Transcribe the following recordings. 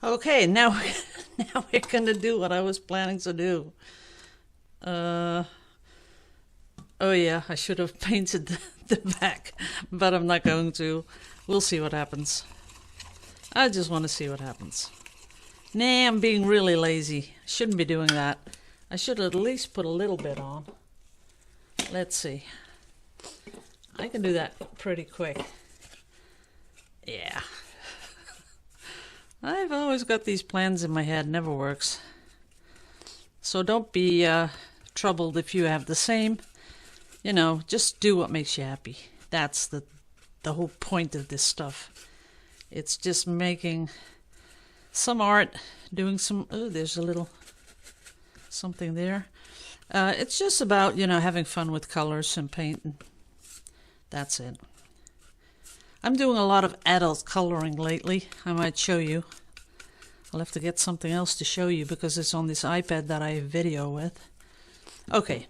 Okay, now now we're gonna do what I was planning to do. Uh, oh yeah, I should have painted the back, but I'm not going to. We'll see what happens. I just want to see what happens. Nah, I'm being really lazy. Shouldn't be doing that. I should at least put a little bit on. Let's see. I can do that pretty quick. Yeah. I've always got these plans in my head, never works. So don't be troubled if you have the same. You know, just do what makes you happy. That's the whole point of this stuff. It's just making some art, doing some... Oh, there's a little something there. It's just about, you know, having fun with colors and paint. And that's it. I'm doing a lot of adult coloring lately. I might show you. I'll have to get something else to show you because it's on this iPad that I video with. Okay.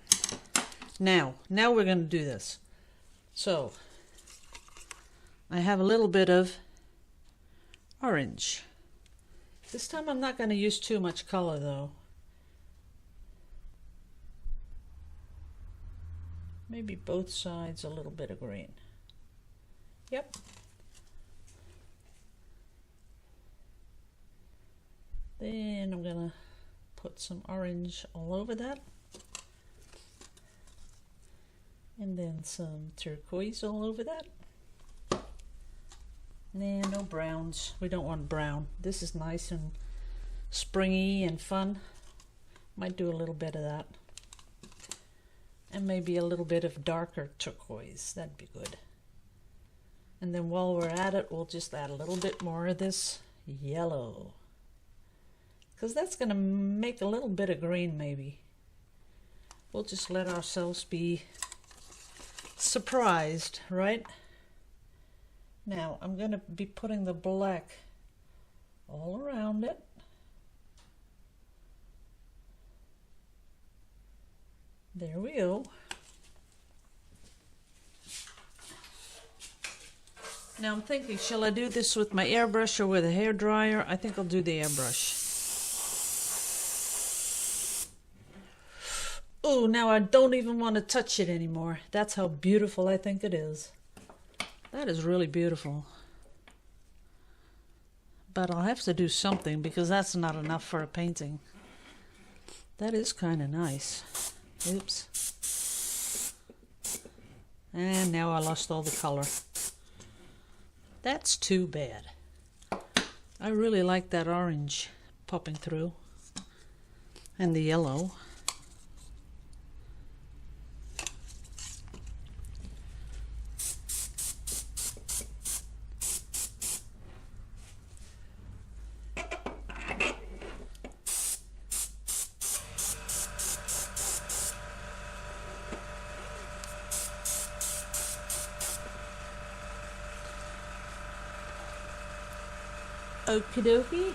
Now we're going to do this. So, I have a little bit of orange. This time I'm not going to use too much color though. Maybe both sides a little bit of green. Yep. Then I'm gonna put some orange all over that. And then some turquoise all over that. Nah, no browns. We don't want brown. This is nice and springy and fun. Might do a little bit of that. And maybe a little bit of darker turquoise. That'd be good. And then while we're at it, we'll just add a little bit more of this yellow. Because that's going to make a little bit of green maybe. We'll just let ourselves be surprised, right? Now I'm going to be putting the black all around it. There we go. Now I'm thinking, shall I do this with my airbrush or with a hairdryer? I think I'll do the airbrush. Oh, now I don't even want to touch it anymore. That's how beautiful I think it is. That is really beautiful. But I'll have to do something because that's not enough for a painting. That is kind of nice. Oops. And now I lost all the color. That's too bad. I really like that orange popping through. And the yellow. Okie dokie.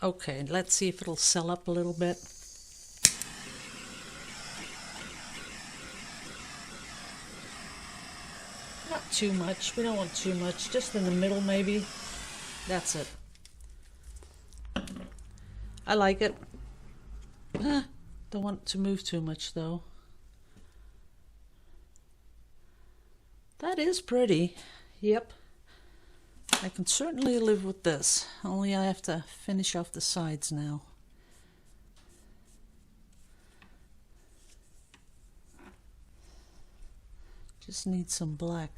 Okay, let's see if it'll sell up a little bit. Not too much. We don't want too much. Just in the middle, maybe. That's it. I like it. Don't want to move too much, though. That is pretty. Yep. I can certainly live with this. Only I have to finish off the sides now. Just need some black.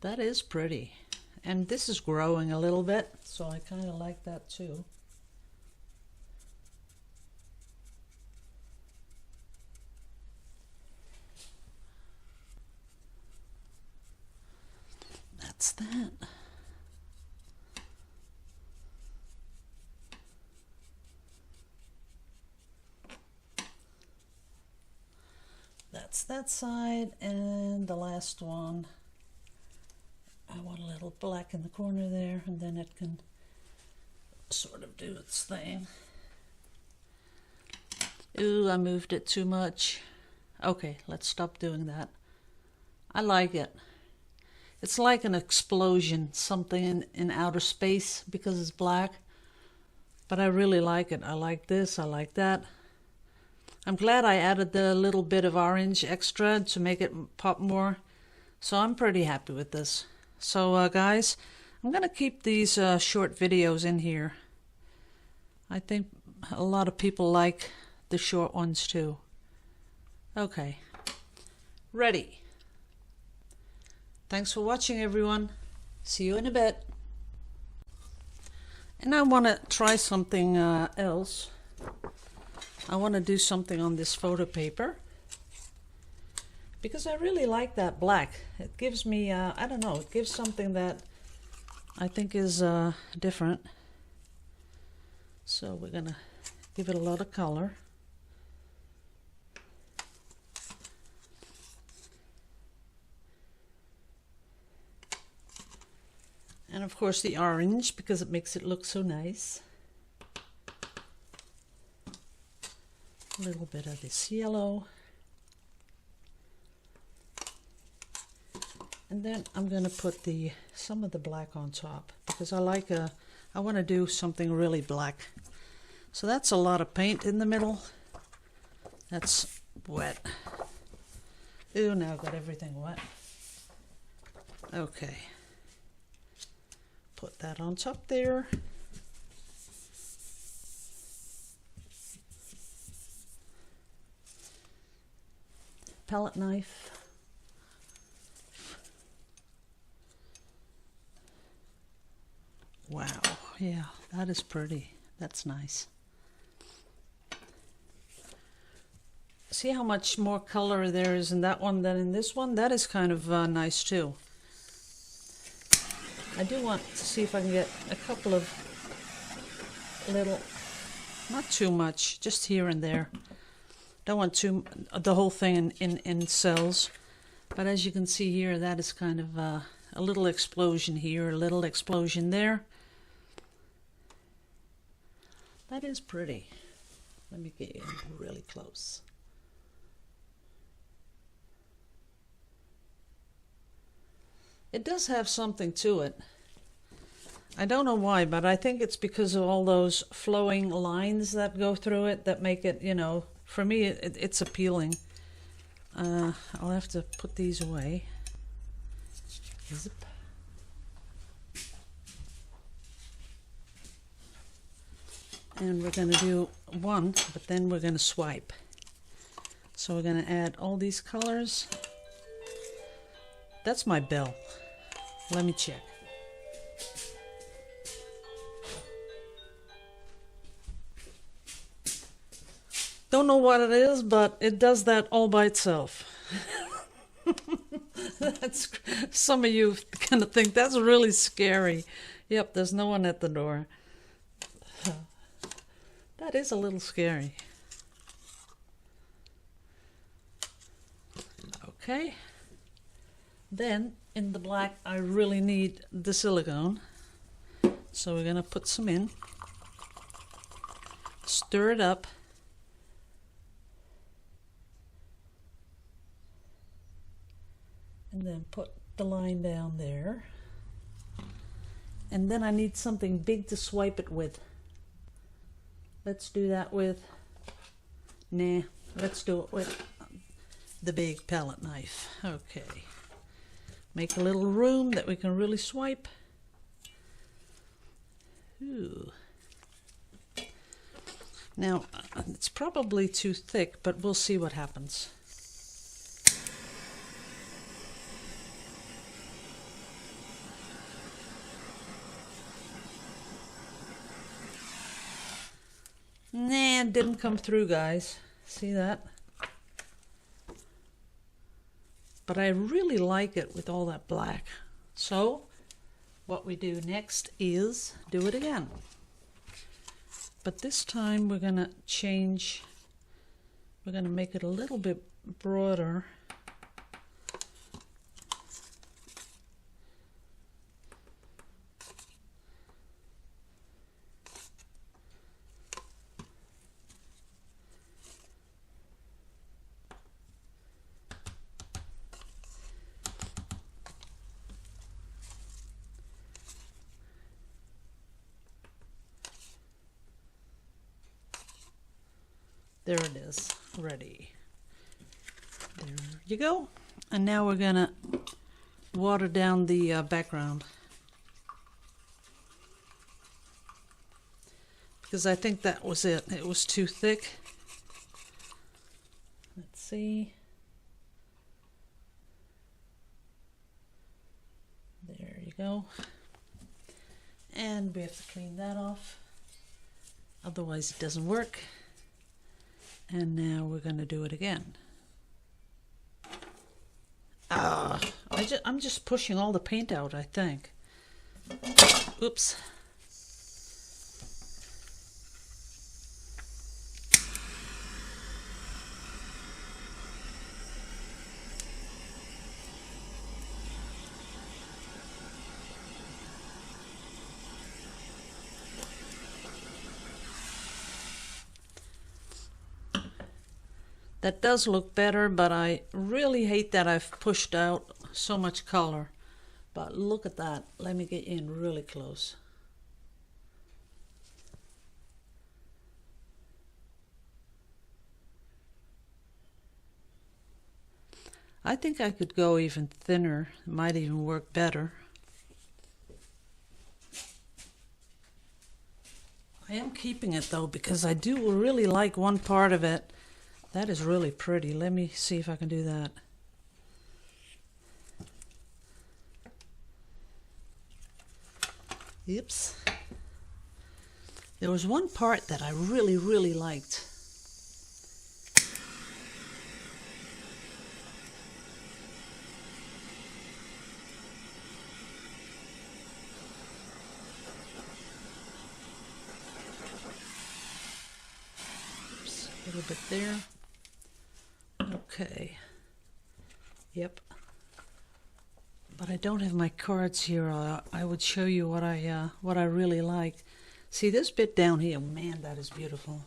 That is pretty. And this is growing a little bit, so I kind of like that too. That's that. that's that side, and the last one, I want a little black in the corner there, and then it can sort of do its thing. Ooh, I moved it too much. Okay, let's stop doing that. I like it. It's like an explosion, something in outer space because it's black. But I really like it. I like this, I like that. I'm glad I added the little bit of orange extra to make it pop more. So I'm pretty happy with this. So guys, I'm going to keep these short videos in here. I think a lot of people like the short ones too. Okay, ready. Thanks for watching, everyone. See you in a bit. And I want to try something else. I want to do something on this photo paper because I really like that black. It gives me, I don't know, it gives something that I think is different. So we're going to give it a lot of color. And of course the orange, because it makes it look so nice. A little bit of this yellow. And then I'm going to put some of the black on top because I want to do something really black. So that's a lot of paint in the middle. That's wet. Ooh, now I've got everything wet. Okay. Put that on top there. Palette knife. Wow, yeah, that is pretty. That's nice. See how much more color there is in that one than in this one? That is kind of nice too. I do want to see if I can get a couple of little, not too much, just here and there. Don't want the whole thing in cells. But as you can see here, that is kind of a little explosion here, a little explosion there. That is pretty. Let me get you really close. It does have something to it. I don't know why, but I think it's because of all those flowing lines that go through it that make it, you know, for me it's appealing. I'll have to put these away. Zip. And we're going to do one, but then we're going to swipe. So we're going to add all these colors. That's my bell. Let me check. Don't know what it is, but it does that all by itself. That's, some of you kind of think that's really scary. Yep, there's no one at the door. That is a little scary. Okay. Then in the black, I really need the silicone. So we're going to put some in. Stir it up. And then put the line down there. And then I need something big to swipe it with. Let's do that with, let's do it with the big palette knife. Okay. Make a little room that we can really swipe. Ooh. Now, it's probably too thick, but we'll see what happens. Nah, it didn't come through, guys. See that? But I really like it with all that black. So, what we do next is do it again. But this time we're going to change, we're going to make it a little bit broader. There it is, ready. There you go. And now we're gonna water down the background, because I think that was it. It was too thick. Let's see. There you go. And we have to clean that off, otherwise it doesn't work. And now we're going to do it again. I'm just pushing all the paint out, I think. Oops. That does look better, but I really hate that I've pushed out so much color. But look at that. Let me get in really close. I think I could go even thinner. It might even work better. I am keeping it though, because I do really like one part of it. That is really pretty. Let me see if I can do that. Oops. There was one part that I really, really liked. Oops, a little bit there. Okay. Yep. But I don't have my cards here. I would show you what I really like. See this bit down here? Man, that is beautiful.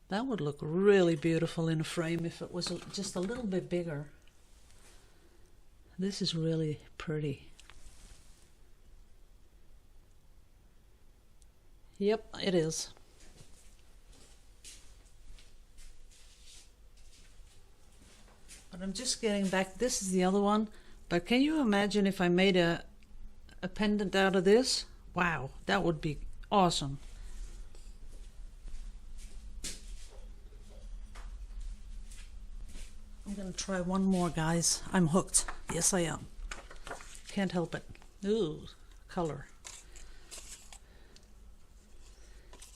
That would look really beautiful in a frame if it was just a little bit bigger. This is really pretty. Yep, it is. But I'm just getting back. This is the other one. But can you imagine if I made a pendant out of this? Wow, that would be awesome. I'm going to try one more, guys. I'm hooked. Yes, I am. Can't help it. Ooh, color.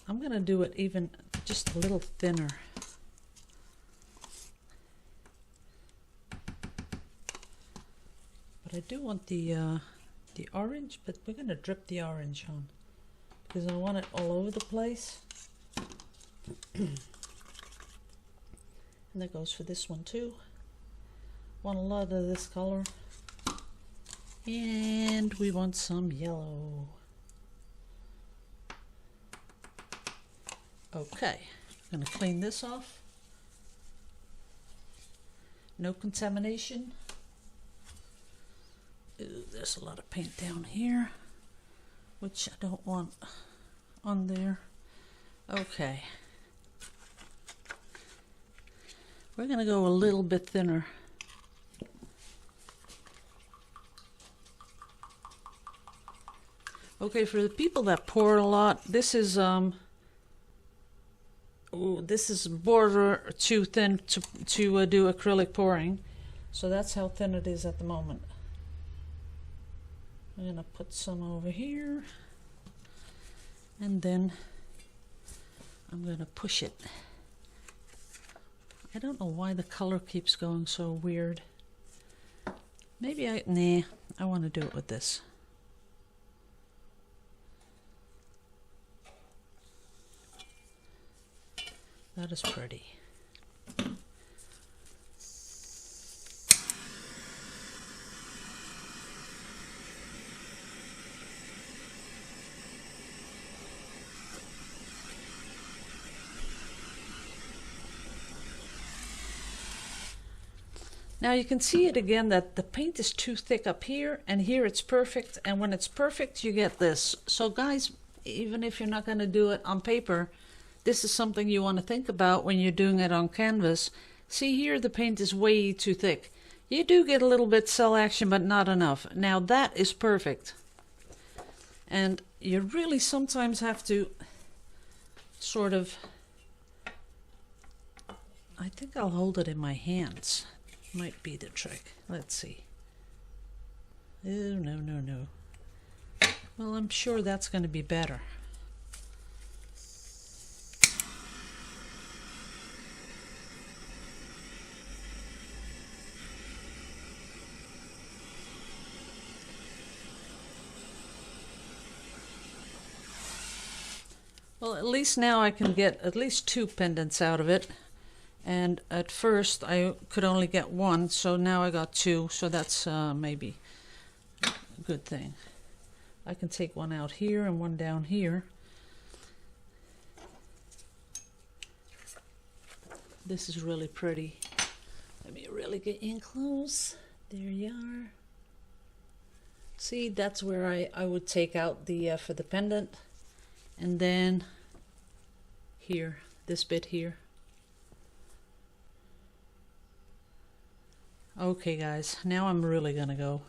I'm going to do it even just a little thinner. But I do want the orange, but we're going to drip the orange on because I want it all over the place. And that goes for this one too. Want a lot of this color. And we want some yellow. Okay, I'm going to clean this off. No contamination. Ooh, there's a lot of paint down here, which I don't want on there. Okay. We're going to go a little bit thinner. Okay, for the people that pour a lot, this is border too thin to do acrylic pouring. So that's how thin it is at the moment. I'm going to put some over here, and then I'm going to push it. I don't know why the color keeps going so weird. Maybe I want to do it with this. That is pretty. Now you can see it again that the paint is too thick up here, and here it's perfect, and when it's perfect you get this. So guys, even if you're not going to do it on paper, this is something you want to think about when you're doing it on canvas. See here, the paint is way too thick. You do get a little bit cell action, but not enough. Now that is perfect. And you really sometimes have to sort of, I think I'll hold it in my hands. Might be the trick. Let's see. Oh, no. Well, I'm sure that's going to be better. Well, at least now I can get at least 2 pendants out of it. And at first I could only get 1, so now I got 2, so that's maybe a good thing. I can take 1 out here and 1 down here. This is really pretty. Let me really get in close. There you are. See, that's where I would take out the for the pendant. And then here, this bit here. Okay guys, now I'm really gonna go.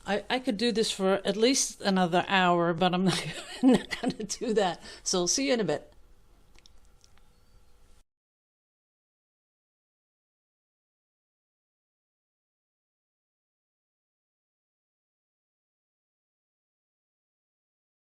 I could do this for at least another hour, but I'm not gonna do that. So see you in a bit.